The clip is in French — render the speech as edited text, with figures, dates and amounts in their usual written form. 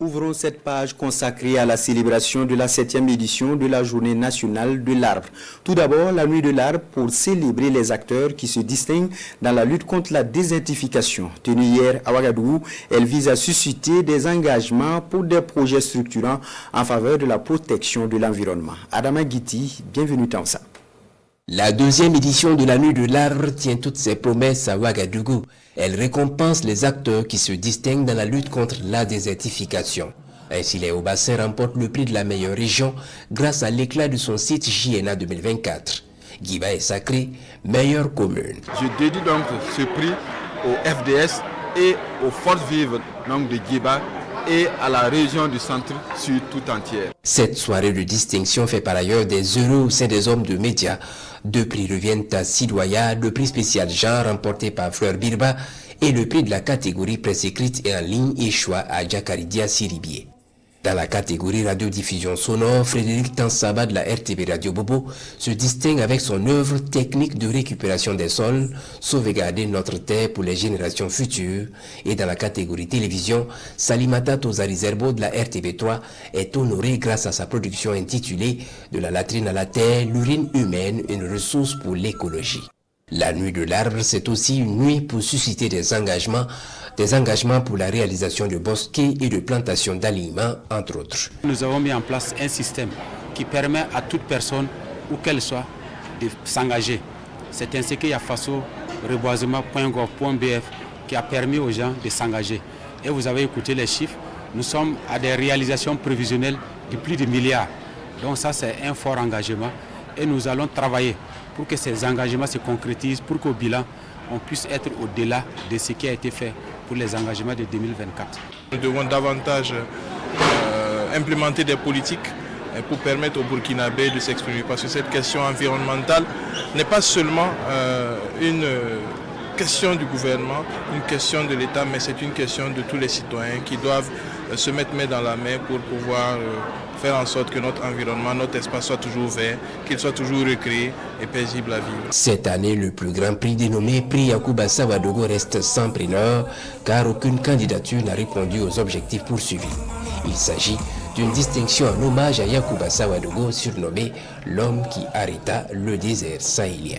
Ouvrons cette page consacrée à la célébration de la 7e édition de la Journée nationale de l'arbre. Tout d'abord, la nuit de l'arbre pour célébrer les acteurs qui se distinguent dans la lutte contre la désertification. Tenue hier à Ouagadougou, elle vise à susciter des engagements pour des projets structurants en faveur de la protection de l'environnement. Adama Guiti, bienvenue dans ça. La 2e édition de la Nuit de l'Arbre tient toutes ses promesses à Ouagadougou. Elle récompense les acteurs qui se distinguent dans la lutte contre la désertification. Ainsi, les Hauts-Bassins remportent le prix de la meilleure région grâce à l'éclat de son site JNA 2024. Guiba est sacré, meilleure commune. Je dédie donc ce prix au FDS et aux forces vives donc de Guiba et à la région du centre sud tout entière. Cette soirée de distinction fait par ailleurs des heureux au sein des hommes de médias. 2 prix reviennent à Sidoya, le prix spécial genre remporté par Fleur Birba et le prix de la catégorie presse écrite et en ligne échoua à Jakaridia Siribié. Dans la catégorie radiodiffusion sonore, Frédéric Tansaba de la RTB Radio Bobo se distingue avec son œuvre technique de récupération des sols, sauvegarder notre terre pour les générations futures. Et dans la catégorie télévision, Salimata Tozari Zerbo de la RTB3 est honoré grâce à sa production intitulée « De la latrine à la terre, l'urine humaine, une ressource pour l'écologie ». La nuit de l'arbre, c'est aussi une nuit pour susciter des engagements pour la réalisation de bosquets et de plantations d'aliments, entre autres. Nous avons mis en place un système qui permet à toute personne, où qu'elle soit, de s'engager. C'est ainsi qu'il y a faso reboisement.gov.bf qui a permis aux gens de s'engager. Et vous avez écouté les chiffres, nous sommes à des réalisations prévisionnelles de plus de milliards. Donc ça, c'est un fort engagement et nous allons travailler pour que ces engagements se concrétisent, pour qu'au bilan, on puisse être au-delà de ce qui a été fait pour les engagements de 2024. Nous devons davantage implémenter des politiques pour permettre aux Burkinabés de s'exprimer. Parce que cette question environnementale n'est pas seulement une question du gouvernement, une question de l'État, mais c'est une question de tous les citoyens qui doivent se mettre main dans la main pour pouvoir faire en sorte que notre environnement, notre espace soit toujours vert, qu'il soit toujours recréé et paisible à vivre. Cette année, le plus grand prix dénommé Prix Yacouba Sawadogo reste sans preneur car aucune candidature n'a répondu aux objectifs poursuivis. Il s'agit d'une distinction en hommage à Yacouba Sawadogo surnommé l'homme qui arrêta le désert sahélien.